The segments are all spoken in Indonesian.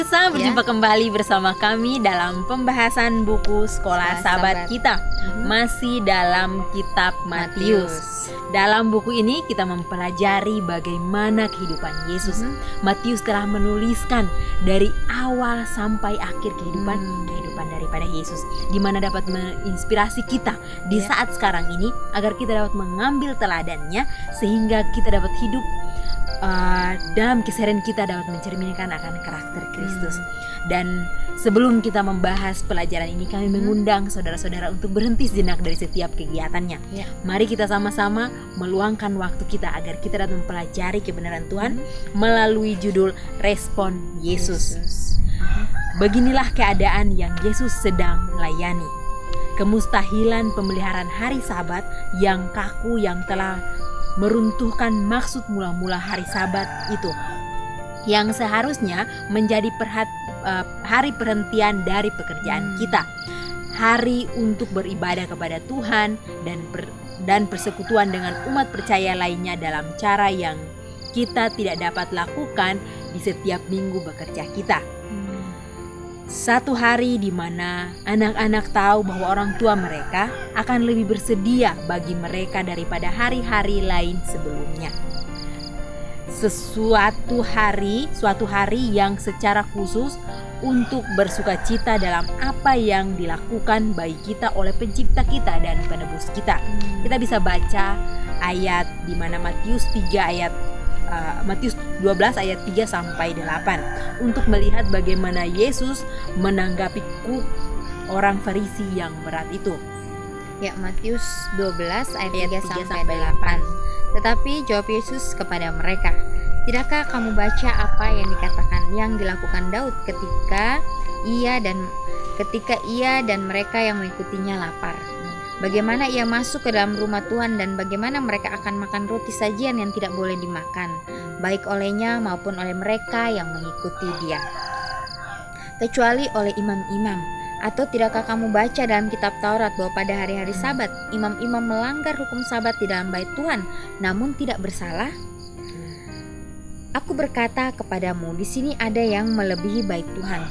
Berjumpa kembali bersama kami dalam pembahasan buku Sekolah Sahabat kita. Masih dalam kitab Matius. Dalam buku ini kita mempelajari bagaimana kehidupan Yesus. Matius telah menuliskan dari awal sampai akhir kehidupan daripada Yesus, di mana dapat menginspirasi kita di saat sekarang ini agar kita dapat mengambil teladannya sehingga kita dapat hidup dalam keseharian kita dapat mencerminkan akan karakter Kristus. Dan sebelum kita membahas pelajaran ini, kami mengundang saudara-saudara untuk berhenti sejenak dari setiap kegiatannya. Mari kita sama-sama meluangkan waktu kita agar kita dapat mempelajari kebenaran Tuhan melalui judul Respon Yesus. Beginilah keadaan yang Yesus sedang layani. Kemustahilan pemeliharaan hari Sabat yang kaku yang telah meruntuhkan maksud mula-mula hari Sabat itu, yang seharusnya menjadi hari perhentian dari pekerjaan kita, hari untuk beribadah kepada Tuhan dan persekutuan dengan umat percaya lainnya dalam cara yang kita tidak dapat lakukan di setiap minggu bekerja kita. Satu hari di mana anak-anak tahu bahwa orang tua mereka akan lebih bersedia bagi mereka daripada hari-hari lain sebelumnya. Suatu hari yang secara khusus untuk bersukacita dalam apa yang dilakukan bagi kita oleh pencipta kita dan penebus kita. Kita bisa baca ayat di mana Matius 12 ayat 3 sampai 8 untuk melihat bagaimana Yesus menanggapi orang Farisi yang berat itu. Matius 12 ayat 3 sampai 8. Tetapi jawab Yesus kepada mereka, "Tidakkah kamu baca apa yang dikatakan yang dilakukan Daud ketika ia dan mereka yang mengikutinya lapar? Bagaimana ia masuk ke dalam rumah Tuhan dan bagaimana mereka akan makan roti sajian yang tidak boleh dimakan, baik olehnya maupun oleh mereka yang mengikuti dia, kecuali oleh imam-imam. Atau tidakkah kamu baca dalam kitab Taurat bahwa pada hari-hari Sabat imam-imam melanggar hukum Sabat di dalam bait Tuhan, namun tidak bersalah? Aku berkata kepadamu, di sini ada yang melebihi bait Tuhan.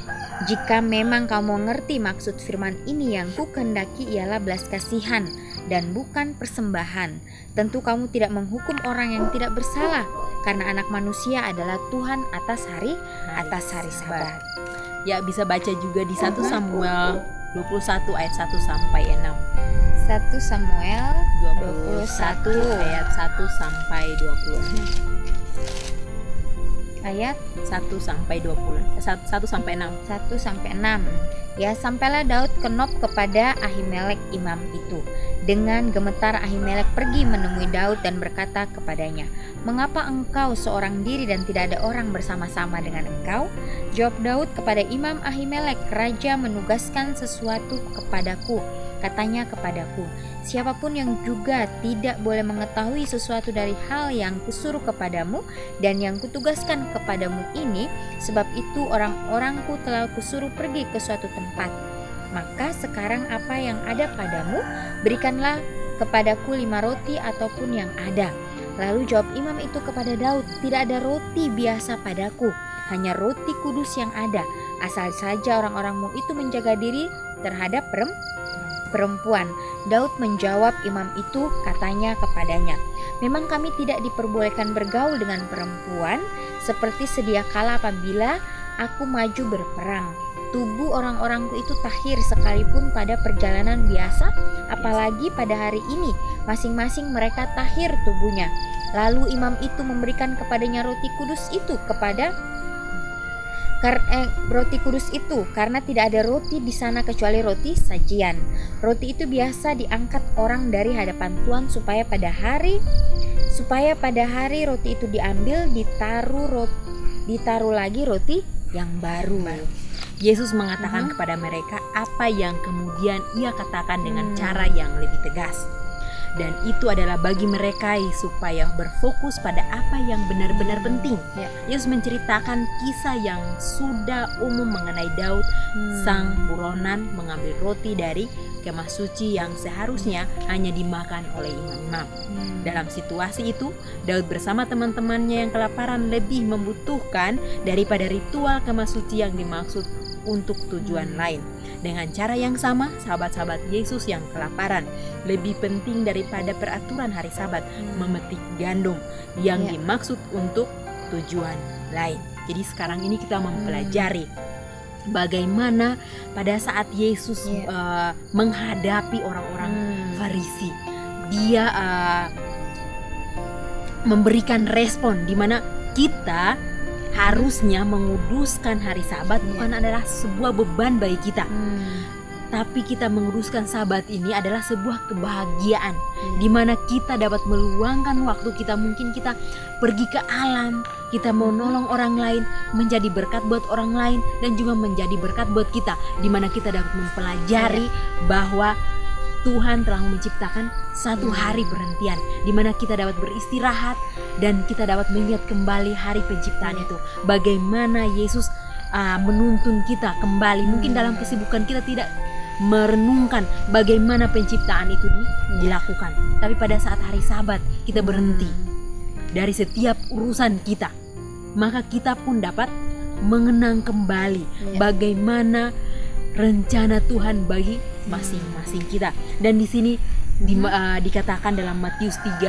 Jika memang kamu mengerti maksud firman ini, yang kukehendaki ialah belas kasihan dan bukan persembahan, tentu kamu tidak menghukum orang yang tidak bersalah, karena anak manusia adalah Tuhan atas hari Sabat." Bisa baca juga di 1 Samuel 21 ayat 1 sampai 6. 1 Samuel 21 ayat 1 sampai 20. Ayat 1 sampai 20. 1 sampai 6. 1 sampai 6. Sampailah Daud ke Nob kepada Ahimelek imam itu. Dengan gemetar Ahimelek pergi menemui Daud dan berkata kepadanya, "Mengapa engkau seorang diri dan tidak ada orang bersama-sama dengan engkau?" Jawab Daud kepada Imam Ahimelek, "Raja menugaskan sesuatu kepadaku. Katanya kepadaku, siapapun yang juga tidak boleh mengetahui sesuatu dari hal yang kusuruh kepadamu dan yang kutugaskan kepadamu ini, sebab itu orang-orangku telah kusuruh pergi ke suatu tempat. Maka sekarang apa yang ada padamu, berikanlah kepadaku 5 roti ataupun yang ada." Lalu jawab imam itu kepada Daud, "Tidak ada roti biasa padaku, hanya roti kudus yang ada, asal saja orang-orangmu itu menjaga diri terhadap perempuan." Daud menjawab imam itu, katanya kepadanya, "Memang kami tidak diperbolehkan bergaul dengan perempuan seperti sedia kala apabila aku maju berperang. Tubuh orang-orangku itu tahir sekalipun pada perjalanan biasa, apalagi pada hari ini masing-masing mereka tahir tubuhnya." Lalu imam itu memberikan kepadanya roti kudus itu karena tidak ada roti di sana kecuali roti sajian. Roti itu biasa diangkat orang dari hadapan Tuhan supaya pada hari roti itu diambil, ditaruh lagi roti yang baru. Yesus mengatakan kepada mereka apa yang kemudian ia katakan dengan cara yang lebih tegas. dan itu adalah bagi mereka supaya berfokus pada apa yang benar-benar penting. Yesus menceritakan kisah yang sudah umum mengenai Daud sang buronan mengambil roti dari kemah suci yang seharusnya hanya dimakan oleh imam-imam. Dalam situasi itu, Daud bersama teman-temannya yang kelaparan lebih membutuhkan daripada ritual kemah suci yang dimaksud untuk tujuan lain. Dengan cara yang sama, sahabat-sahabat Yesus yang kelaparan lebih penting daripada peraturan hari Sabat memetik gandum yang dimaksud untuk tujuan lain. Jadi sekarang ini kita mempelajari bagaimana pada saat Yesus menghadapi orang-orang Farisi, dia memberikan respon di mana kita harusnya menguduskan hari Sabat bukan adalah sebuah beban bagi kita. Tapi kita menguduskan Sabat ini adalah sebuah kebahagiaan di mana kita dapat meluangkan waktu kita. Mungkin kita pergi ke alam, kita mau nolong orang lain, menjadi berkat buat orang lain dan juga menjadi berkat buat kita, di mana kita dapat mempelajari bahwa Tuhan telah menciptakan satu hari perhentian di mana kita dapat beristirahat dan kita dapat melihat kembali hari penciptaan itu. Bagaimana Yesus menuntun kita kembali. Mungkin dalam kesibukan kita tidak merenungkan bagaimana penciptaan itu dilakukan. Tapi pada saat hari Sabat kita berhenti dari setiap urusan kita, maka kita pun dapat mengenang kembali bagaimana rencana Tuhan bagi masing-masing kita. Dan di sini dikatakan dalam Matius 12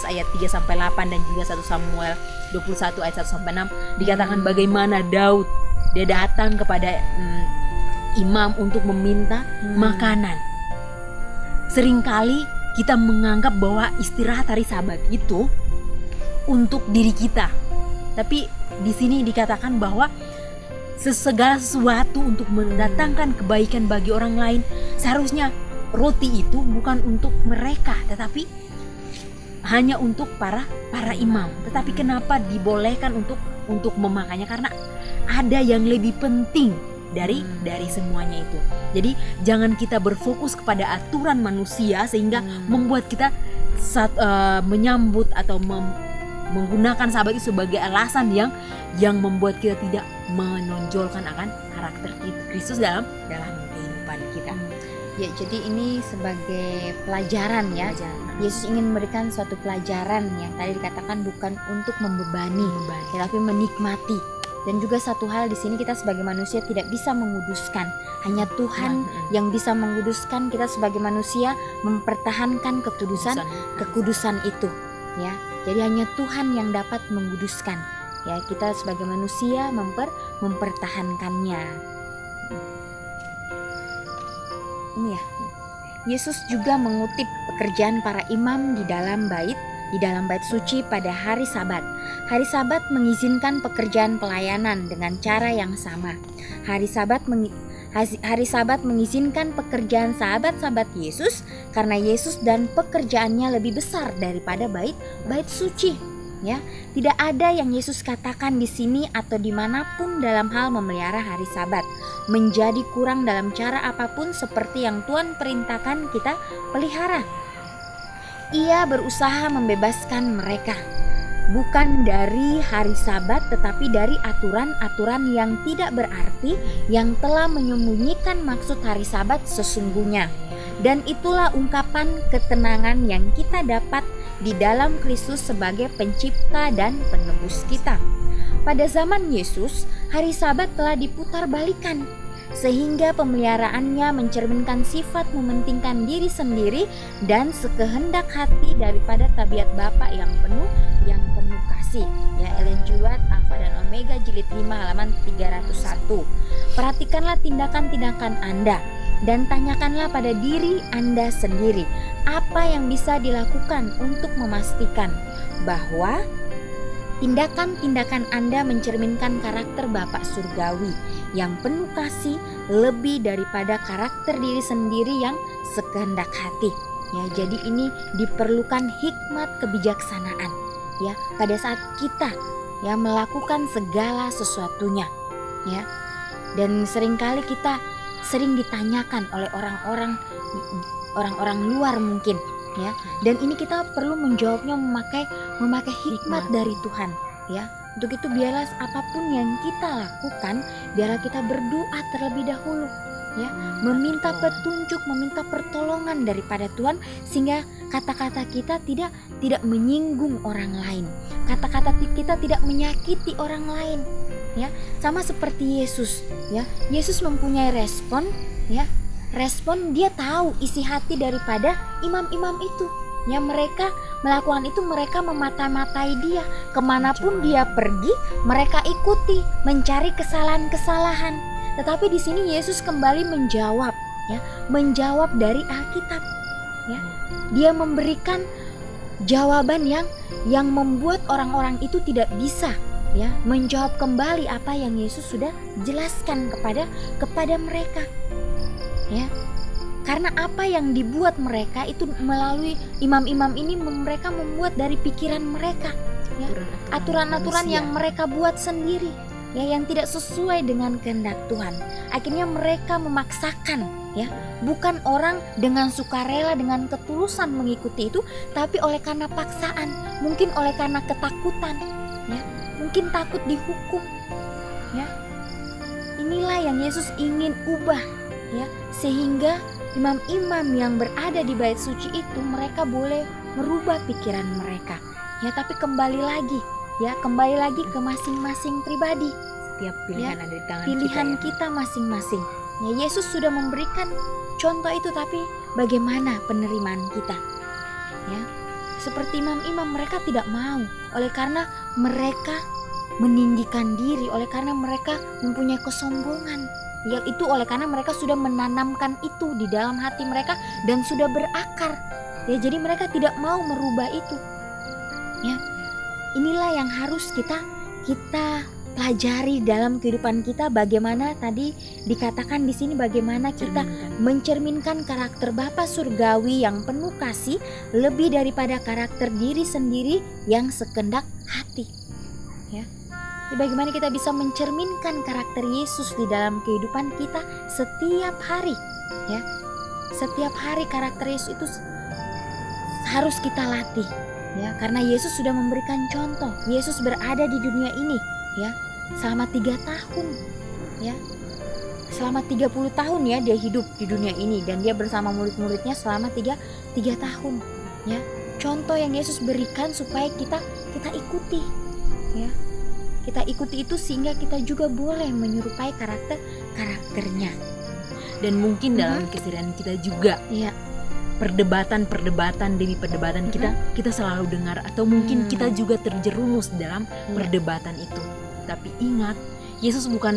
ayat 3 sampai 8 dan juga 1 Samuel 21 ayat 1 sampai 6 dikatakan bagaimana Daud dia datang kepada imam untuk meminta makanan. Seringkali kita menganggap bahwa istirahat hari Sabat itu untuk diri kita. Tapi di sini dikatakan bahwa segala sesuatu untuk mendatangkan kebaikan bagi orang lain, seharusnya roti itu bukan untuk mereka tetapi hanya untuk para imam. Tetapi kenapa dibolehkan untuk memakannya? Karena ada yang lebih penting dari semuanya itu. Jadi jangan kita berfokus kepada aturan manusia sehingga membuat kita menyambut atau menggunakan Sabat itu sebagai alasan yang membuat kita tidak menonjolkan akan karakter Kristus dalam kehidupan kita. Ya, jadi ini sebagai pelajaran ya. Yesus ingin memberikan suatu pelajaran yang tadi dikatakan bukan untuk membebani, tetapi menikmati. Dan juga satu hal di sini, kita sebagai manusia tidak bisa menguduskan. Hanya Tuhan yang bisa menguduskan. Kita sebagai manusia mempertahankan kekudusan itu, ya. Jadi hanya Tuhan yang dapat menguduskan. Ya, kita sebagai manusia mempertahankannya. Ini ya. Yesus juga mengutip pekerjaan para imam di dalam bait suci pada hari Sabat. Hari Sabat mengizinkan pekerjaan pelayanan dengan cara yang sama. Hari Sabat mengizinkan pekerjaan sahabat-sahabat Yesus karena Yesus dan pekerjaannya lebih besar daripada bait suci. Ya, tidak ada yang Yesus katakan di sini atau dimanapun dalam hal memelihara hari Sabat menjadi kurang dalam cara apapun seperti yang Tuhan perintahkan kita pelihara. Ia berusaha membebaskan mereka bukan dari hari Sabat tetapi dari aturan-aturan yang tidak berarti yang telah menyembunyikan maksud hari Sabat sesungguhnya. Dan itulah ungkapan ketenangan yang kita dapat di dalam Kristus sebagai pencipta dan penebus kita. Pada zaman Yesus, hari Sabat telah diputarbalikkan sehingga pemeliharaannya mencerminkan sifat mementingkan diri sendiri dan sekehendak hati daripada tabiat Bapa yang penuh kasih. Ya, Ellen G. White, Alpha dan Omega jilid 5 halaman 301. Perhatikanlah tindakan-tindakan Anda dan tanyakanlah pada diri Anda sendiri apa yang bisa dilakukan untuk memastikan bahwa tindakan-tindakan Anda mencerminkan karakter Bapa Surgawi yang penuh kasih lebih daripada karakter diri sendiri yang sekehendak hati. Ya, jadi ini diperlukan hikmat kebijaksanaan ya pada saat kita ya melakukan segala sesuatunya ya. Dan seringkali kita sering ditanyakan oleh orang-orang orang-orang luar mungkin, ya. Dan ini kita perlu menjawabnya memakai hikmat dari Tuhan, ya. Untuk itu biarlah apapun yang kita lakukan, biarlah kita berdoa terlebih dahulu, ya, meminta petunjuk, meminta pertolongan daripada Tuhan, sehingga kata-kata kita tidak menyinggung orang lain, kata-kata kita tidak menyakiti orang lain, ya. Sama seperti Yesus, ya. Yesus mempunyai respon, ya. Respon, dia tahu isi hati daripada imam-imam itu, ya. Mereka melakukan itu, mereka memata-matai dia, kemanapun dia pergi mereka ikuti, mencari kesalahan-kesalahan. Tetapi di sini Yesus kembali menjawab, ya, menjawab dari Alkitab, ya. Dia memberikan jawaban yang membuat orang-orang itu tidak bisa, ya, menjawab kembali apa yang Yesus sudah jelaskan kepada mereka, ya. Karena apa yang dibuat mereka itu melalui imam-imam ini, mereka membuat dari pikiran mereka, ya, aturan-aturan yang mereka buat sendiri, ya, yang tidak sesuai dengan kehendak Tuhan. Akhirnya mereka memaksakan, ya, bukan orang dengan sukarela, dengan ketulusan mengikuti itu, tapi oleh karena paksaan, mungkin oleh karena ketakutan, ya, mungkin takut dihukum, ya. Inilah yang Yesus ingin ubah, ya, sehingga imam-imam yang berada di bait suci itu mereka boleh merubah pikiran mereka, ya. Tapi kembali lagi, ya, kembali lagi ke masing-masing pribadi. Setiap pilihan, ya, ada di tangan pilihan kita masing-masing. Ya, Yesus sudah memberikan contoh itu, tapi bagaimana penerimaan kita? Ya, seperti imam-imam, mereka tidak mau, oleh karena mereka meninggikan diri, oleh karena mereka mempunyai kesombongan. Yaitu oleh karena mereka sudah menanamkan itu di dalam hati mereka dan sudah berakar, ya. Jadi mereka tidak mau merubah itu, ya. Inilah yang harus kita pelajari dalam kehidupan kita. Bagaimana tadi dikatakan di sini, bagaimana kita mencerminkan karakter Bapa surgawi yang penuh kasih lebih daripada karakter diri sendiri yang sekendak hati, ya. Bagaimana kita bisa mencerminkan karakter Yesus di dalam kehidupan kita setiap hari, ya. Setiap hari karakter Yesus itu harus kita latih, ya, karena Yesus sudah memberikan contoh. Yesus berada di dunia ini, ya, selama 3 tahun, ya. Selama 30 tahun, ya, dia hidup di dunia ini, dan dia bersama murid-muridnya selama 3 tahun, ya. Contoh yang Yesus berikan supaya kita ikuti, ya. Kita ikuti itu sehingga kita juga boleh menyerupai karakternya. Dan mungkin dalam keseharian kita juga, ya, perdebatan demi perdebatan kita selalu dengar, atau mungkin kita juga terjerumus dalam perdebatan itu. Tapi ingat, Yesus bukan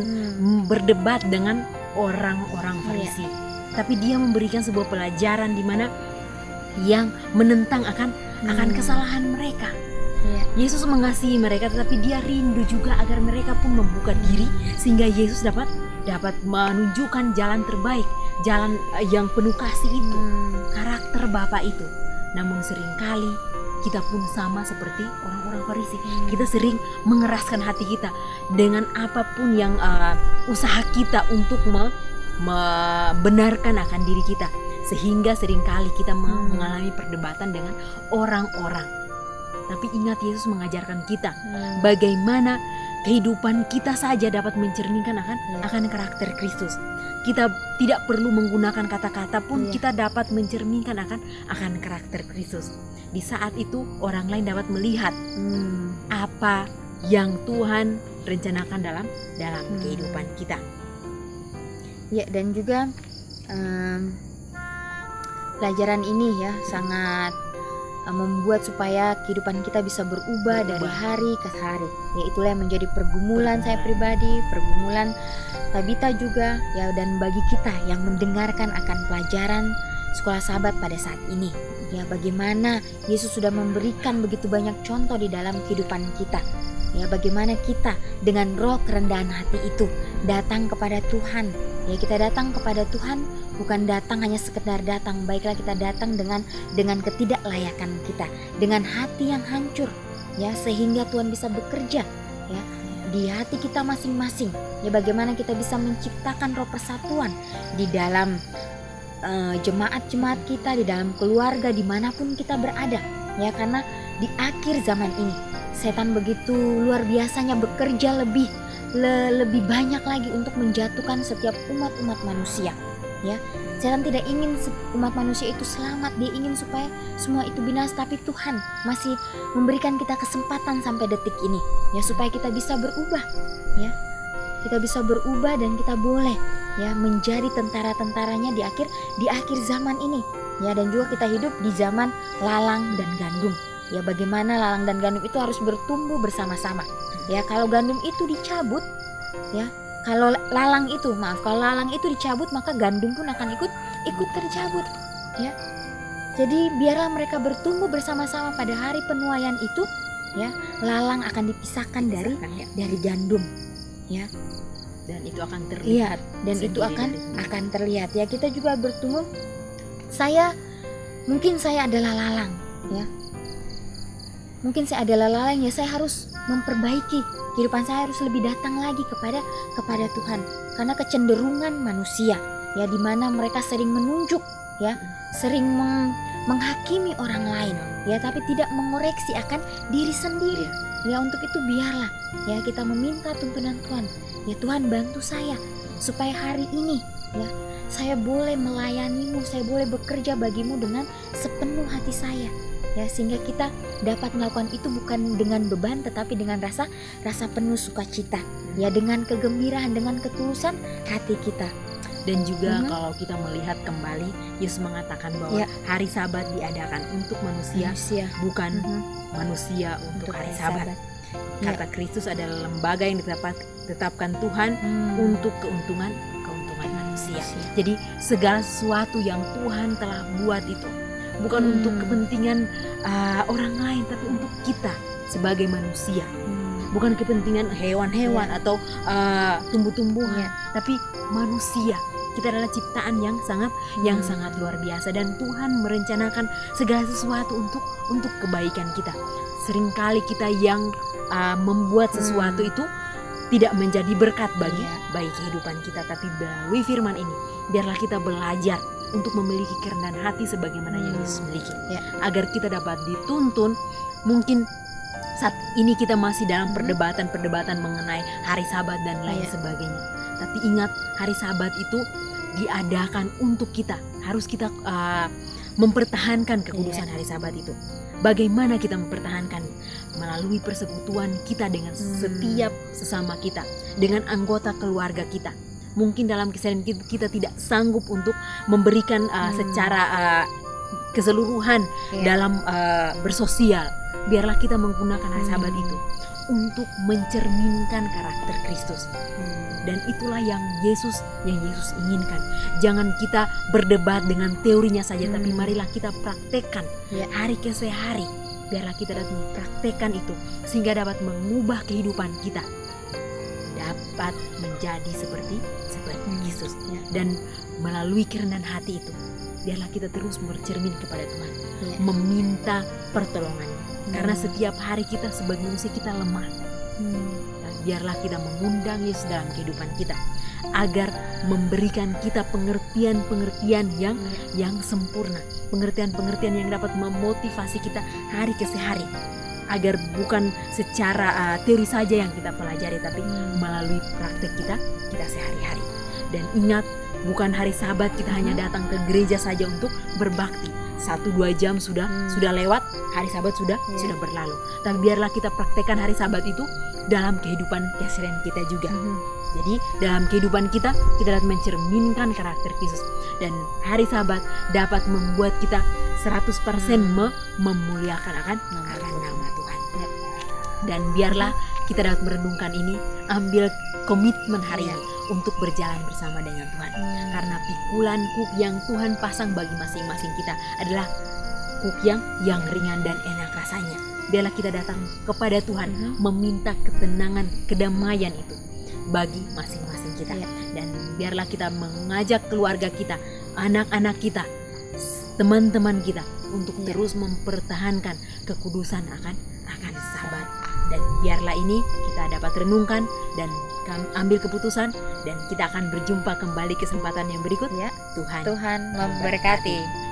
berdebat dengan orang-orang Farisi, tapi dia memberikan sebuah pelajaran di mana yang menentang akan kesalahan mereka. Yesus mengasihi mereka, tetapi dia rindu juga agar mereka pun membuka diri, sehingga Yesus dapat menunjukkan jalan terbaik, jalan yang penuh kasih itu, karakter Bapa itu. Namun seringkali kita pun sama seperti orang-orang Farisi. Kita sering mengeraskan hati kita dengan apapun yang usaha kita untuk membenarkan akan diri kita, sehingga seringkali kita mengalami perdebatan dengan orang-orang. Tapi ingat, Yesus mengajarkan kita bagaimana kehidupan kita saja dapat mencerminkan akan karakter Kristus. Kita tidak perlu menggunakan kata-kata pun, kita dapat mencerminkan akan karakter Kristus. Di saat itu orang lain dapat melihat apa yang Tuhan rencanakan dalam kehidupan kita. Ya, dan juga pelajaran ini, ya, sangat membuat supaya kehidupan kita bisa berubah dari hari ke hari. Ya, itulah yang menjadi pergumulan saya pribadi, pergumulan Tabita juga, ya, dan bagi kita yang mendengarkan akan pelajaran Sekolah Sahabat pada saat ini. Ya, bagaimana Yesus sudah memberikan begitu banyak contoh di dalam kehidupan kita. Ya, bagaimana kita dengan roh kerendahan hati itu datang kepada Tuhan. Ya, kita datang kepada Tuhan bukan datang hanya sekedar datang, baiklah kita datang dengan ketidaklayakan kita, dengan hati yang hancur, ya, sehingga Tuhan bisa bekerja, ya, di hati kita masing-masing. Ya, bagaimana kita bisa menciptakan roh persatuan di dalam jemaat-jemaat kita, di dalam keluarga, dimanapun kita berada, ya, karena di akhir zaman ini setan begitu luar biasanya bekerja lebih banyak lagi untuk menjatuhkan setiap umat manusia, ya. Setan tidak ingin umat manusia itu selamat, dia ingin supaya semua itu binasa, tapi Tuhan masih memberikan kita kesempatan sampai detik ini, ya, supaya kita bisa berubah, ya. Kita bisa berubah dan kita boleh, ya, menjadi tentara-tentaranya di akhir zaman ini, ya. Dan juga kita hidup di zaman lalang dan gandum, ya. Bagaimana lalang dan gandum itu harus bertumbuh bersama-sama, ya. Kalau gandum itu dicabut, ya, kalau lalang itu dicabut, maka gandum pun akan ikut tercabut, ya. Jadi biarlah mereka bertumbuh bersama-sama. Pada hari penuaian itu, ya, lalang akan dipisahkan dari gandum, ya. Dan itu akan terlihat, itu akan terlihat, ya. Kita juga bertumbuh. Mungkin saya adalah lalang, ya. Mungkin saya adalah lalang, ya. Saya harus memperbaiki kehidupan saya, harus lebih datang lagi kepada Tuhan, karena kecenderungan manusia, ya, di mana mereka sering menunjuk, ya, sering menghakimi orang lain, ya, tapi tidak mengoreksi akan diri sendiri, ya. Untuk itu biarlah, ya, kita meminta tuntunan Tuhan, ya. Tuhan, bantu saya supaya hari ini, ya, saya boleh melayanimu, saya boleh bekerja bagimu dengan sepenuh hati saya, ya, sehingga kita dapat melakukan itu bukan dengan beban, tetapi dengan rasa penuh sukacita, ya, dengan kegembiraan, dengan ketulusan hati kita. Dan juga kalau kita melihat kembali, Yesus mengatakan bahwa hari Sabat diadakan untuk manusia. Bukan manusia untuk hari Sabat. Kata Kristus adalah lembaga yang ditetapkan Tuhan untuk keuntungan manusia. Jadi segala sesuatu yang Tuhan telah buat itu bukan untuk kepentingan orang lain, tapi untuk kita sebagai manusia. Bukan kepentingan hewan-hewan atau tumbuh-tumbuhan, tapi manusia. Kita adalah ciptaan yang sangat luar biasa, dan Tuhan merencanakan segala sesuatu untuk kebaikan kita. Seringkali kita yang membuat sesuatu itu tidak menjadi berkat bagi kehidupan kita, tapi melalui firman ini biarlah kita belajar untuk memiliki kerendahan hati sebagaimana yang Yesus miliki, agar kita dapat dituntun. Mungkin saat ini kita masih dalam perdebatan mengenai hari Sabat dan lain sebagainya, tapi ingat, hari Sabat itu diadakan untuk kita. Harus kita mempertahankan kekudusan hari Sabat itu. Bagaimana kita mempertahankan? Melalui persekutuan kita dengan setiap sesama kita, dengan anggota keluarga kita. Mungkin dalam keseharian kita tidak sanggup untuk memberikan secara keseluruhan dalam bersosial. Biarlah kita menggunakan hari Sabat itu untuk mencerminkan karakter Kristus. Dan itulah yang Yesus inginkan. Jangan kita berdebat dengan teorinya saja, tapi marilah kita praktekkan hari ke hari. Biarlah kita dapat mempraktekkan itu sehingga dapat mengubah kehidupan kita, dapat menjadi seperti Yesus. Dan melalui kerendahan hati itu, biarlah kita terus bercermin kepada Tuhan, meminta pertolongannya. Karena setiap hari kita sebagai manusia kita lemah. Dan biarlah kita mengundang Yesus dalam kehidupan kita, agar memberikan kita pengertian yang sempurna, pengertian yang dapat memotivasi kita hari ke hari, agar bukan secara teori saja yang kita pelajari, tapi melalui praktek kita sehari-hari. Dan ingat, bukan hari Sabat kita hanya datang ke gereja saja untuk berbakti. 1-2 jam sudah lewat, hari Sabat sudah berlalu. Tapi biarlah kita praktekkan hari Sabat itu dalam kehidupan keseharian kita juga. Jadi dalam kehidupan kita dapat mencerminkan karakter Kristus, dan hari Sabat dapat membuat kita 100% memuliakan akan nama Tuhan. Dan biarlah kita dapat merenungkan ini, ambil komitmen hari ini untuk berjalan bersama dengan Tuhan. Karena pikulan kuk yang Tuhan pasang bagi masing-masing kita adalah kuk yang ringan dan enak rasanya. Biarlah kita datang kepada Tuhan meminta ketenangan, kedamaian itu bagi masing-masing kita. Dan biarlah kita mengajak keluarga kita, anak-anak kita, teman-teman kita untuk terus mempertahankan kekudusan akan Sabat. Dan biarlah ini kita dapat renungkan dan ambil keputusan, dan kita akan berjumpa kembali kesempatan yang berikut. Ya, Tuhan Tuhan memberkati.